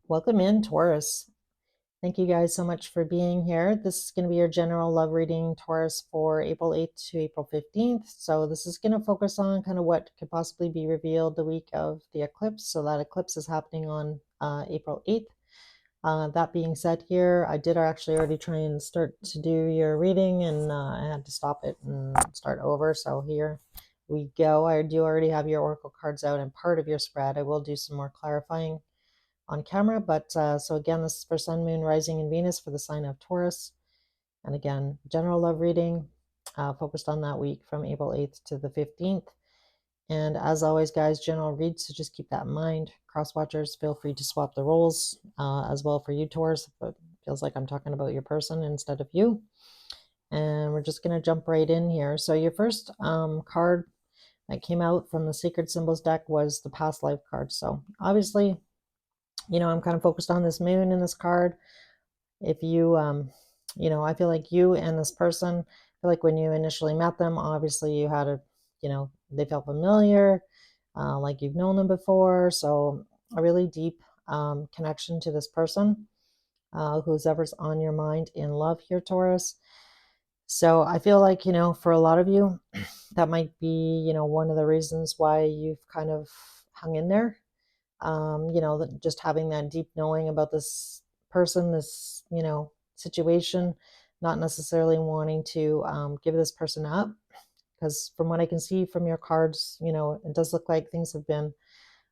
Welcome in, Taurus. Thank you guys so much for being here. This is going to be your general love reading, Taurus, for April 8th to April 15th. So this is going to focus on kind of what could possibly be revealed the week of the eclipse. So that eclipse is happening on April 8th. That being said here, I did actually already try and start to do your reading, and I had to stop it and start over. So here we go. I do already have your oracle cards out and part of your spread. I will do some more clarifying on camera. But so again, this is for Sun, Moon, Rising, and Venus for the sign of Taurus. And again, general love reading focused on that week from April 8th to the 15th. And as always, guys, general reads, so just keep that in mind. Cross watchers, feel free to swap the roles as well for you, Taurus, but it feels like I'm talking about your person instead of you. And we're just going to jump right in here. So your first card that came out from the Sacred Symbols deck was the Past Life card. So obviously, I'm kind of focused on this moon in this card. If you, I feel like you and this person, I feel like when you initially met them, obviously you had they felt familiar, like you've known them before. So a really deep connection to this person, who's ever's on your mind in love here, Taurus. So I feel like, for a lot of you, that might be, one of the reasons why you've kind of hung in there. Just having that deep knowing about this person, this, situation, not necessarily wanting to give this person up. Because from what I can see from your cards, it does look like things have been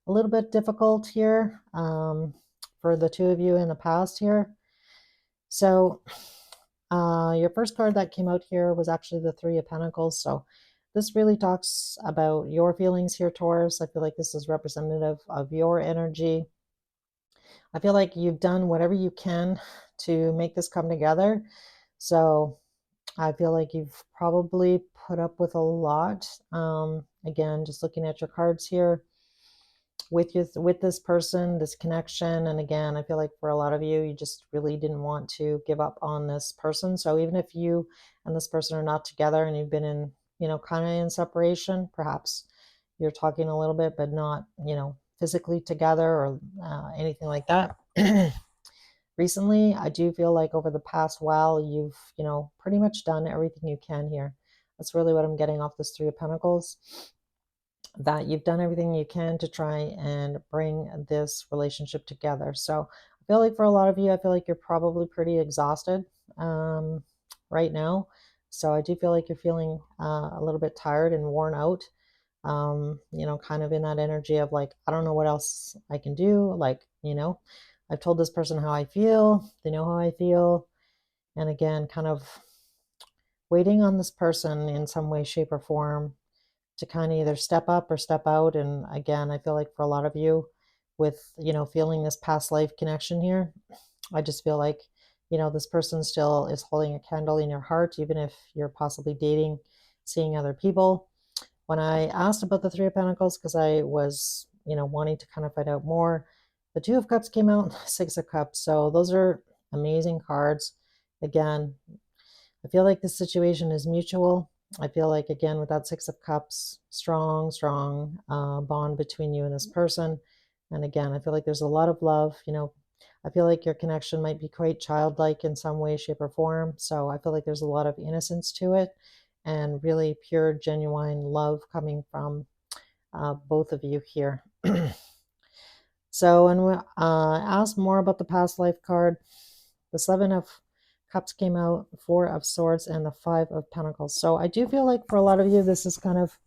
a little bit difficult here for the two of you in the past here. So your first card that came out here was actually the Three of Pentacles. So this really talks about your feelings here, Taurus. I feel like this is representative of your energy. I feel like you've done whatever you can to make this come together. So I feel like you've probably put up with a lot. Again, just looking at your cards here with this person, this connection. And again, I feel like for a lot of you, you just really didn't want to give up on this person. So even if you and this person are not together and you've been in, kind of in separation, perhaps you're talking a little bit, but not, physically together or anything like that. Recently, I do feel like over the past while, you've, pretty much done everything you can here. That's really what I'm getting off this Three of Pentacles, that you've done everything you can to try and bring this relationship together. So I feel like for a lot of you, I feel like you're probably pretty exhausted right now. So I do feel like you're feeling a little bit tired and worn out, kind of in that energy of like, I don't know what else I can do. Like, I've told this person how I feel, they know how I feel. And again, kind of waiting on this person in some way, shape, or form to kind of either step up or step out. And again, I feel like for a lot of you with, feeling this past life connection here, I just feel like, this person still is holding a candle in your heart, even if you're possibly dating, seeing other people. When I asked about the Three of Pentacles, because I was, wanting to kind of find out more, the Two of Cups came out, Six of Cups. So those are amazing cards. Again, I feel like this situation is mutual. I feel like, again, with that Six of Cups, strong, strong bond between you and this person. And again, I feel like there's a lot of love. I feel like your connection might be quite childlike in some way, shape, or form. So I feel like there's a lot of innocence to it and really pure, genuine love coming from both of you here. So, and we asked more about the past life card. The Seven of Cups came out, Four of Swords, and the Five of Pentacles. So I do feel like for a lot of you, this is kind of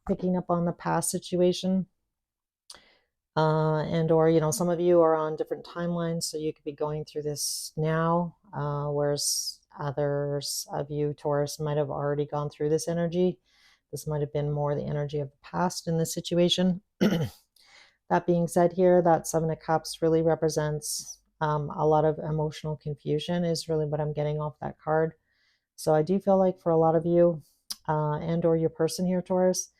picking up on the past situation. And or, some of you are on different timelines, so you could be going through this now, whereas others of you, Taurus, might have already gone through this energy. This might have been more the energy of the past in this situation. That being said here, that Seven of Cups really represents a lot of emotional confusion is really what I'm getting off that card. So I do feel like for a lot of you and or your person here, Taurus,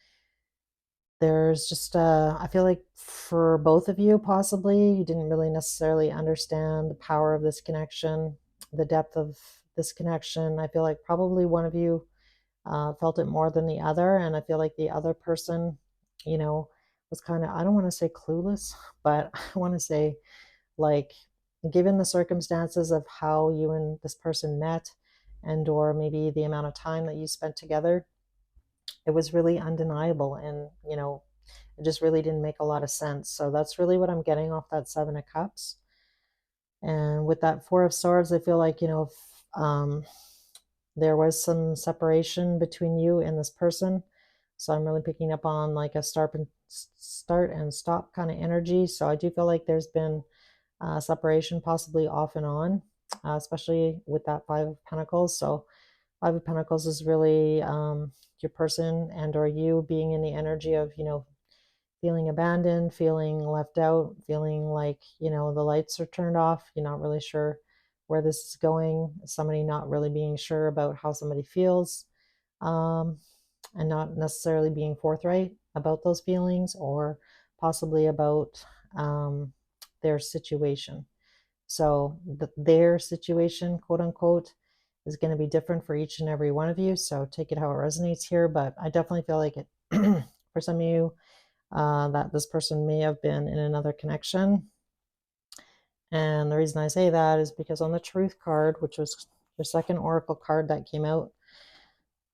there's just, I feel like for both of you, possibly, you didn't really necessarily understand the power of this connection, the depth of this connection. I feel like probably one of you felt it more than the other. And I feel like the other person, was kind of, I don't want to say clueless, but I want to say like, given the circumstances of how you and this person met, and or maybe the amount of time that you spent together, it was really undeniable, and it just really didn't make a lot of sense. So that's really what I'm getting off that Seven of Cups. And with that Four of Swords, I feel like, if, there was some separation between you and this person. So I'm really picking up on like a start and stop kind of energy. So I do feel like there's been separation, possibly off and on, especially with that Five of Pentacles. So Five of Pentacles is really your person and or you being in the energy of, feeling abandoned, feeling left out, feeling like, the lights are turned off. You're not really sure where this is going. Somebody not really being sure about how somebody feels, um, and not necessarily being forthright about those feelings, or possibly about their situation. So their situation, quote unquote, is going to be different for each and every one of you. So take it how it resonates here. But I definitely feel like it for some of you, that this person may have been in another connection. And the reason I say that is because on the Truth card, which was your second oracle card that came out,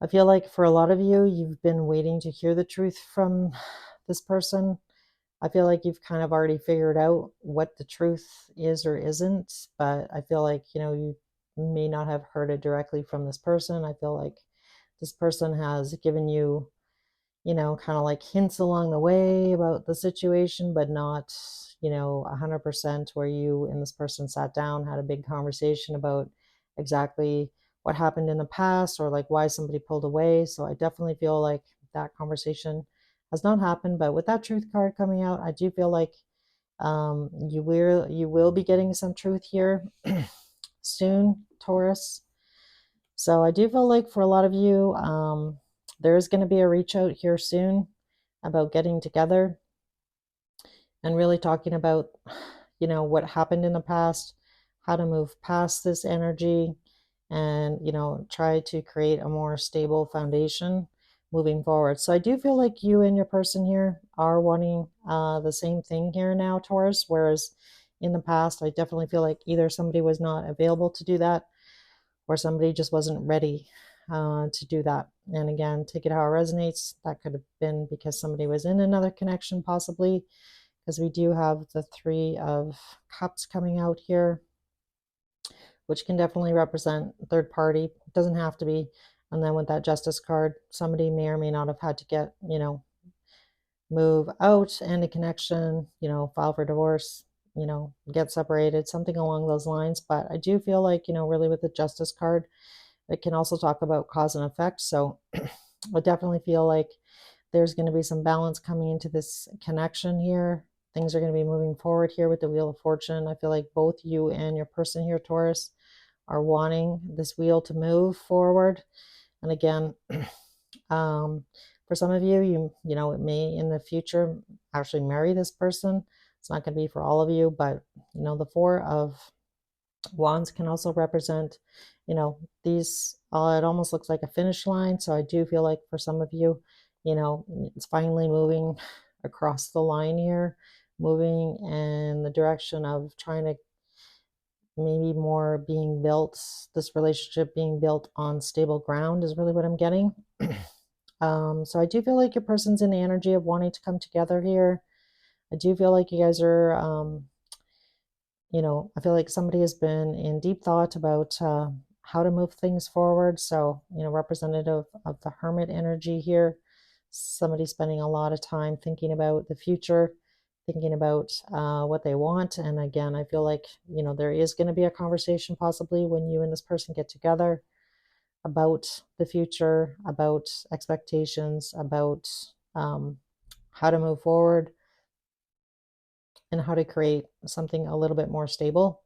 I feel like for a lot of you, you've been waiting to hear the truth from this person. I feel like you've kind of already figured out what the truth is or isn't, but I feel like, you may not have heard it directly from this person. I feel like this person has given you, kind of like hints along the way about the situation, but not, 100% where you and this person sat down, had a big conversation about exactly what happened in the past, or like why somebody pulled away. So I definitely feel like that conversation has not happened. But with that Truth card coming out, I do feel like you will be getting some truth here soon, Taurus. So I do feel like for a lot of you, there is going to be a reach out here soon about getting together and really talking about, what happened in the past, how to move past this energy, and, try to create a more stable foundation moving forward. So I do feel like you and your person here are wanting the same thing here now, Taurus, whereas in the past, I definitely feel like either somebody was not available to do that, or somebody just wasn't ready to do that. And again, take it how it resonates. That could have been because somebody was in another connection, possibly, because we do have the Three of Cups coming out here, which can definitely represent third party. It doesn't have to be. And then with that Justice card, somebody may or may not have had to get, move out, end a connection, file for divorce, get separated, something along those lines. But I do feel like, really with the Justice card, it can also talk about cause and effect. So I definitely feel like there's going to be some balance coming into this connection here. Things are going to be moving forward here with the Wheel of Fortune. I feel like both you and your person here, Taurus, are wanting this wheel to move forward. And again, for some of you, it may in the future actually marry this person. It's not going to be for all of you, but the Four of Wands can also represent, these, it almost looks like a finish line. So I do feel like for some of you, it's finally moving across the line here, moving in the direction of trying to maybe more being built, this relationship being built on stable ground is really what I'm getting. So I do feel like your person's in the energy of wanting to come together here. I do feel like you guys are, I feel like somebody has been in deep thought about how to move things forward. So, representative of the Hermit energy here, somebody spending a lot of time thinking about the future, thinking about what they want. And again, I feel like, there is going to be a conversation possibly when you and this person get together about the future, about expectations, about how to move forward, and how to create something a little bit more stable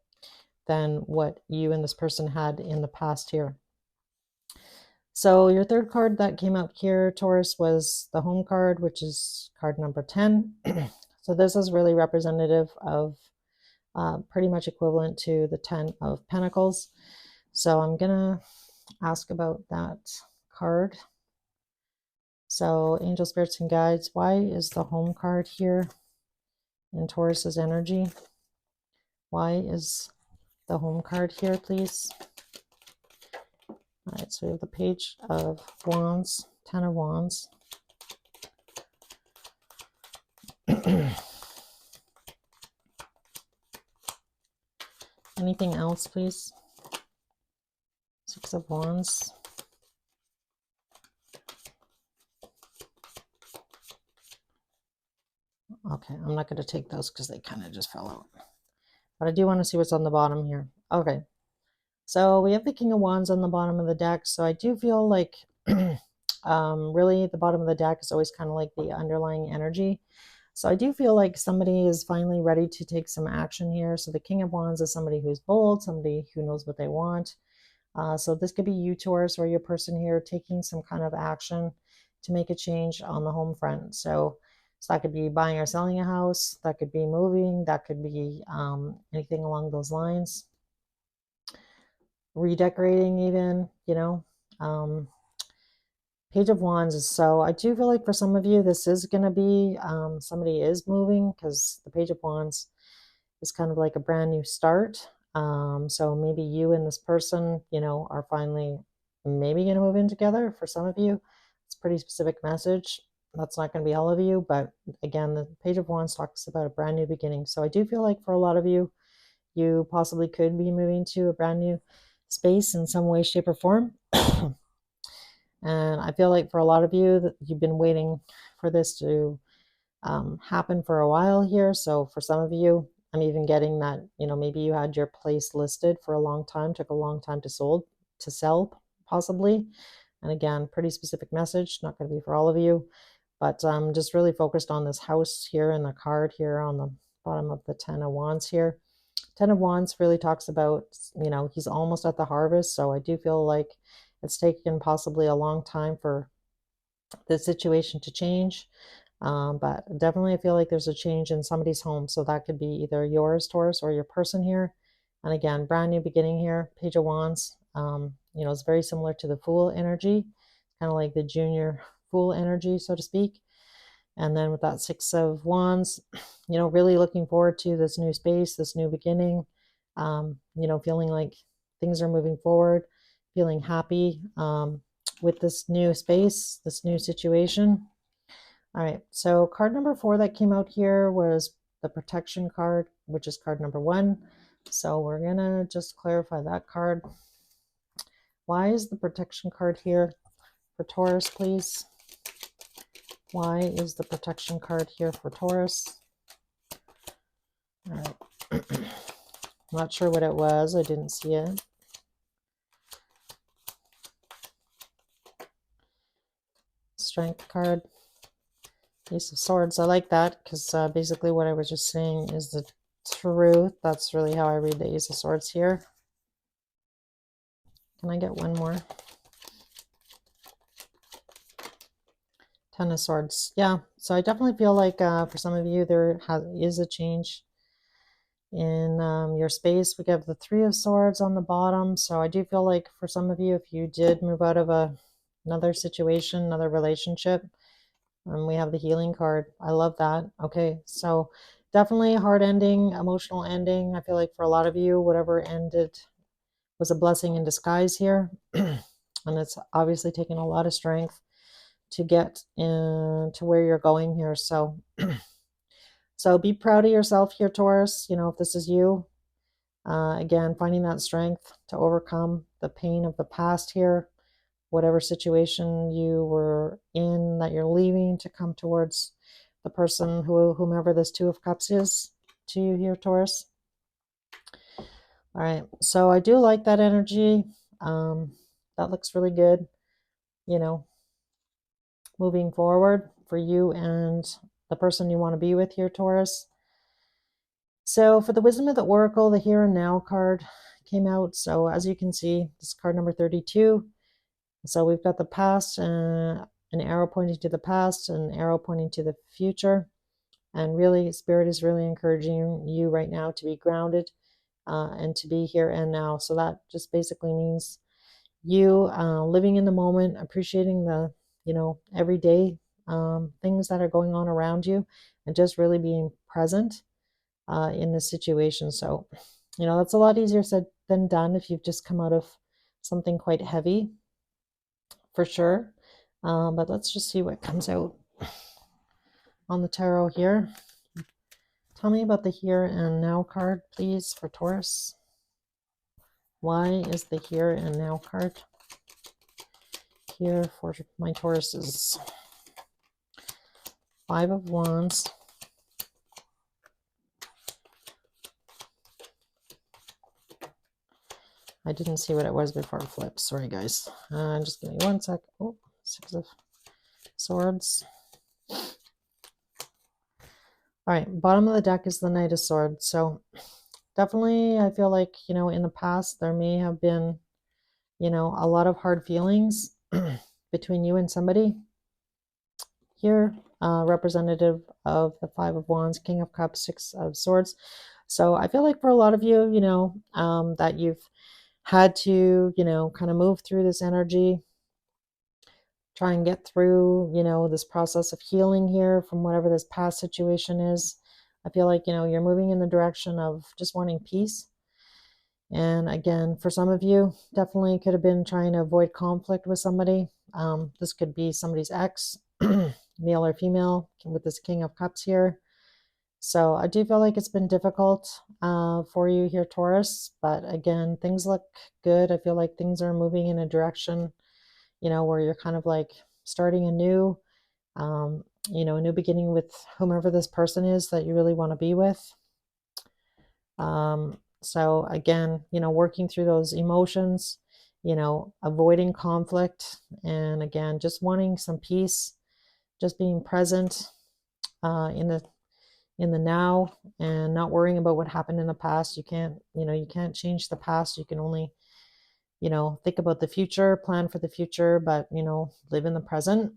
than what you and this person had in the past here. So your third card that came out here, Taurus, was the Home card, which is card number 10. So this is really representative of pretty much equivalent to the 10 of Pentacles. So I'm going to ask about that card. So angel spirits and guides, why is the Home card here in Taurus's energy? Why is the home card here, please? All right, so we have the Page of Wands, Ten of Wands. Anything else, please? Six of Wands. Okay, I'm not going to take those because they kind of just fell out. But I do want to see what's on the bottom here. Okay, so we have the King of Wands on the bottom of the deck. So I do feel like really the bottom of the deck is always kind of like the underlying energy. So I do feel like somebody is finally ready to take some action here. So the King of Wands is somebody who's bold, somebody who knows what they want. So this could be you, Taurus, or your person here taking some kind of action to make a change on the home front. So that could be buying or selling a house, that could be moving, that could be anything along those lines. Redecorating even, you know. Page of Wands. So I do feel like for some of you, this is going to be somebody is moving, because the Page of Wands is kind of like a brand new start. So maybe you and this person, you know, are finally maybe going to move in together. For some of you, it's a pretty specific message. That's not going to be all of you, but again, the Page of Wands talks about a brand new beginning. So I do feel like for a lot of you, you possibly could be moving to a brand new space in some way, shape, or form. And I feel like for a lot of you that you've been waiting for this to happen for a while here. So for some of you, I'm even getting that, you know, maybe you had your place listed for a long time, took a long time to sell possibly. And again, pretty specific message, not going to be for all of you, but I'm just really focused on this house here and the card here on the bottom of the Ten of Wands here. Ten of Wands really talks about, you know, he's almost at the harvest. So I do feel like it's taken possibly a long time for the situation to change. But definitely I feel like there's a change in somebody's home. So that could be either yours, Taurus, or your person here. And again, brand new beginning here, Page of Wands. You know, it's very similar to the Fool energy, kind of like the junior Fool energy, so to speak. And then with that Six of Wands, you know, really looking forward to this new space, this new beginning, you know, feeling like things are moving forward, feeling happy with this new space, this new situation. All right, so card number 4 that came out here was the protection card, which is card number 1. So we're going to just clarify that card. Why is the protection card here for Taurus, please? Why is the protection card here for Taurus? All right. I'm not sure what it was. I didn't see it. Strength card. Ace of Swords. I like that because basically what I was just saying is the truth. That's really how I read the Ace of Swords here. Can I get one more? Ten of Swords. Yeah, so I definitely feel like for some of you there is a change in your space. We have the Three of Swords on the bottom. So I do feel like for some of you, if you did move out of another situation, another relationship, we have the Healing card. I love that. Okay, so definitely a hard ending, emotional ending. I feel like for a lot of you, whatever ended was a blessing in disguise here. And it's obviously taken a lot of strength to get to where you're going here. So so be proud of yourself here, Taurus. You know, if this is you, again, finding that strength to overcome the pain of the past here, whatever situation you were in that you're leaving, to come towards the person whomever this Two of Cups is to you here, Taurus. All right, so I do like that energy. That looks really good, you know, moving forward for you and the person you want to be with here, Taurus. So for the Wisdom of the Oracle, the Here and Now card came out. So as you can see, this is card number 32. So we've got the past, an arrow pointing to the past, an arrow pointing to the future. And really, Spirit is really encouraging you right now to be grounded and to be here and now. So that just basically means you living in the moment, appreciating the, you know, everyday things that are going on around you, and just really being present. in this situation. So, you know, that's a lot easier said than done if you've just come out of something quite heavy, for sure. But let's just see what comes out on the tarot here. Tell me about the here and now card, please, for Taurus. Why is the here and now card here for my Tauruses? Five of Wands. I didn't see what it was before it flipped. Sorry, guys. Just give me one sec. Oh, Six of Swords. All right, bottom of the deck is the Knight of Swords. So definitely, I feel like, you know, in the past, there may have been, you know, a lot of hard feelings between you and somebody. Here, representative of the Five of Wands, King of Cups, Six of Swords. So I feel like for a lot of you, you know, that you've had to, you know, kind of move through this energy, try and get through, you know, this process of healing here from whatever this past situation is. I feel like, you know, you're moving in the direction of just wanting peace. And again, for some of you, definitely could have been trying to avoid conflict with somebody. This could be somebody's ex, male or female, with this King of Cups here. So I do feel like it's been difficult for you here, Taurus. But again, things look good. I feel like things are moving in a direction, you know, where you're kind of like starting anew, you know, a new beginning with whomever this person is that you really want to be with. So again, you know, working through those emotions, you know, avoiding conflict, and again, just wanting some peace, just being present in the now, and not worrying about what happened in the past. You can't, you know, you can't change the past. You can only, you know, think about the future, plan for the future, but, you know, live in the present.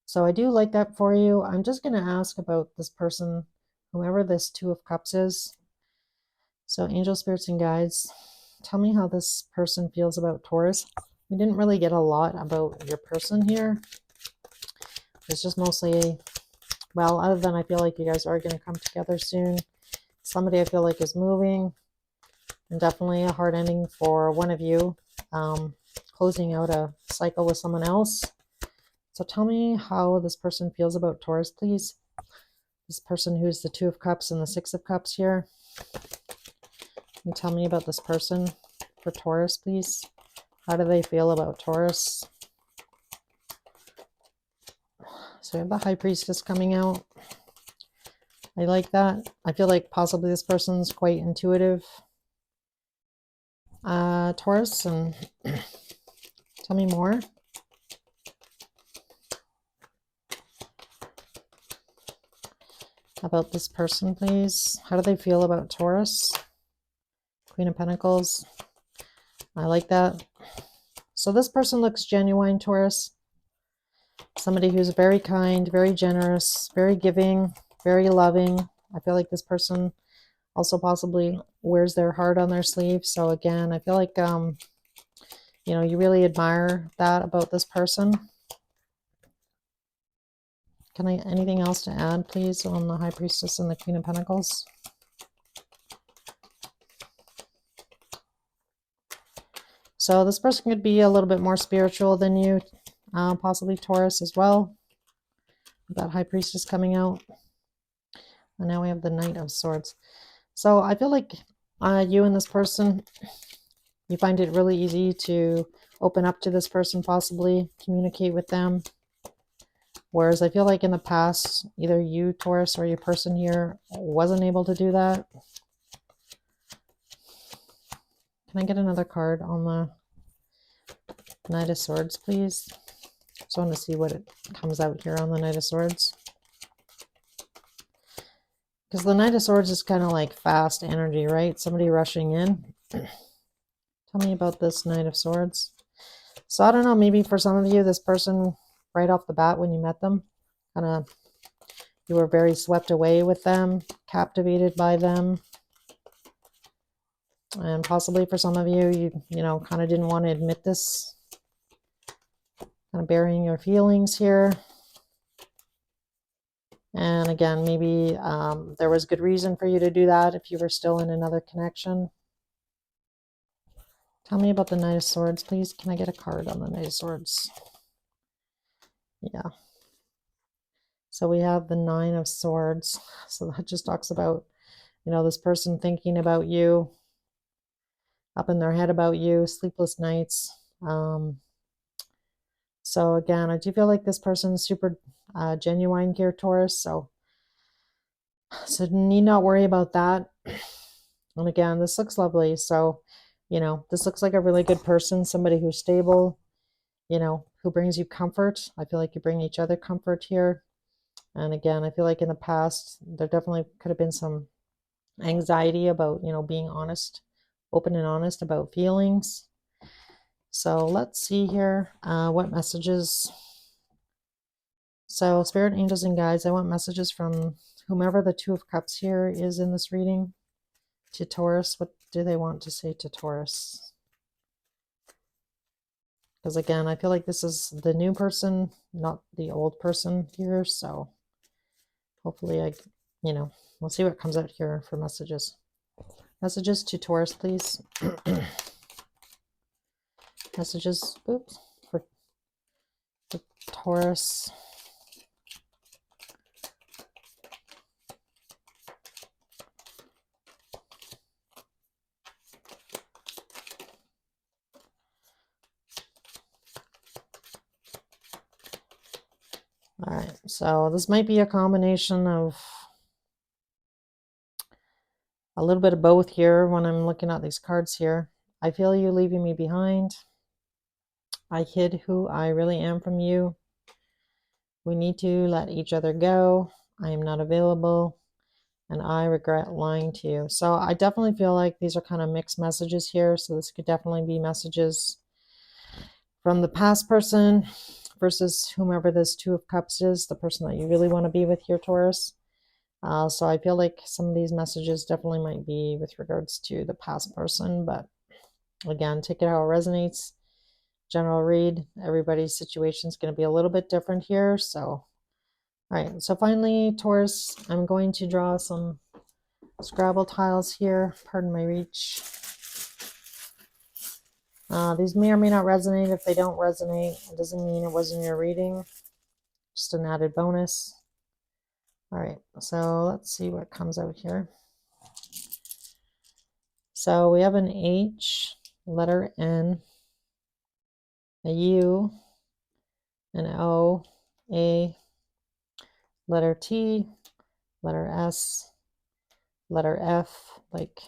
So I do like that for you. I'm just going to ask about this person, whoever this Two of Cups is. So angel spirits and guides, tell me how this person feels about Taurus. We didn't really get a lot about your person here. It's just mostly, well, other than I feel like you guys are going to come together soon. Somebody I feel like is moving, and definitely a hard ending for one of you, closing out a cycle with someone else. So tell me how this person feels about Taurus, please. This person who's the Two of Cups and the Six of Cups here. Can you tell me about this person for Taurus, please? How do they feel about Taurus? So we have the High Priestess coming out. I like that. I feel like possibly this person's quite intuitive. Taurus, and tell me more. About this person, please. How do they feel about Taurus? Queen of Pentacles. I like that. So this person looks genuine, Taurus. Somebody who's very kind, very generous, very giving, very loving. I feel like this person also possibly wears their heart on their sleeve. So again, I feel like, you know, you really admire that about this person. Can I, anything else to add, please, on the High Priestess and the Queen of Pentacles? So this person could be a little bit more spiritual than you, possibly Taurus as well. That High Priestess coming out. And now we have the Knight of Swords. So I feel like you and this person, you find it really easy to open up to this person, possibly communicate with them. Whereas I feel like in the past, either you, Taurus, or your person here wasn't able to do that. Can I get another card on the Knight of Swords, please? Just want to see what it comes out here on the Knight of Swords. Because the Knight of Swords is kind of like fast energy, right? Somebody rushing in. Tell me about this Knight of Swords. So I don't know, maybe for some of you, this person right off the bat when you met them, kind of, you were very swept away with them, captivated by them. And possibly for some of you, you know, kind of didn't want to admit this. Kind of burying your feelings here. And again, maybe there was good reason for you to do that if you were still in another connection. Tell me about the Knight of Swords, please. Can I get a card on the Knight of Swords? Yeah. So we have the Nine of Swords. So that just talks about, this person thinking about you, up in their head about you, sleepless nights. So again, I do feel like this person is super genuine here, Taurus. So need not worry about that. And again, this looks lovely. So, this looks like a really good person, somebody who's stable, who brings you comfort. I feel like you bring each other comfort here. And again, I feel like in the past, there definitely could have been some anxiety about, being honest, open and honest about feelings. So let's see here what messages. So spirit, angels, and guides, I want messages from whomever the Two of Cups here is in this reading to Taurus. What do they want to say to Taurus? Because again, I feel like this is the new person, not the old person here. So hopefully we'll see what comes out here for messages. Messages to Taurus, please. Messages, oops, for Taurus. All right, so this might be a combination of a little bit of both here when I'm looking at these cards here. I feel you leaving me behind. I hid who I really am from you. We need to let each other go. I am not available. And I regret lying to you. So I definitely feel like these are kind of mixed messages here. So this could definitely be messages from the past person versus whomever this Two of Cups is, the person that you really want to be with here, Taurus. So I feel like some of these messages definitely might be with regards to the past person, but again, take it how it resonates. General read, everybody's situation is going to be a little bit different here. So, all right. So finally, Taurus, I'm going to draw some Scrabble tiles here. Pardon my reach. These may or may not resonate. If they don't resonate, it doesn't mean it wasn't your reading. Just an added bonus. All right, so let's see what comes out here. So we have an H, letter N, a U, an O, A, letter T, letter S, letter F, like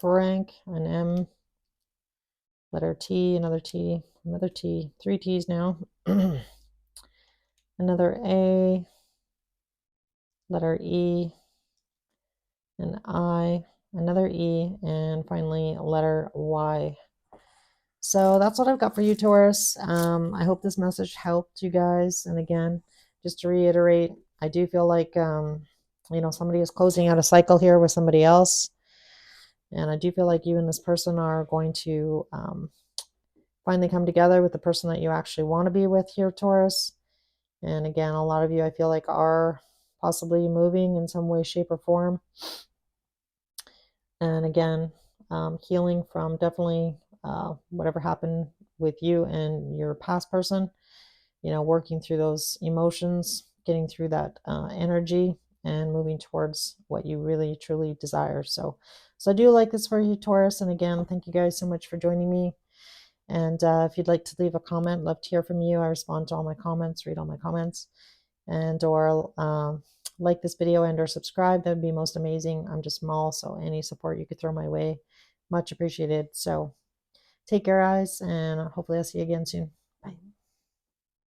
Frank, an M, letter T, another T, another T, 3 T's now, another A, letter E, an I, another E, and finally letter Y. So that's what I've got for you, Taurus. I hope this message helped you guys. And again, just to reiterate, I do feel like, somebody is closing out a cycle here with somebody else. And I do feel like you and this person are going to finally come together with the person that you actually want to be with here, Taurus. And again, a lot of you, I feel like, are possibly moving in some way, shape, or form. And again, healing from definitely whatever happened with you and your past person, working through those emotions, getting through that energy, and moving towards what you really truly desire. So I do like this for you, Taurus. And again, thank you guys so much for joining me. And if you'd like to leave a comment, love to hear from you. I respond to all my comments, read all my comments, and or like this video and or subscribe. That would be most amazing. I'm just small, so any support you could throw my way, much appreciated. So take care, guys, and hopefully I'll see you again soon.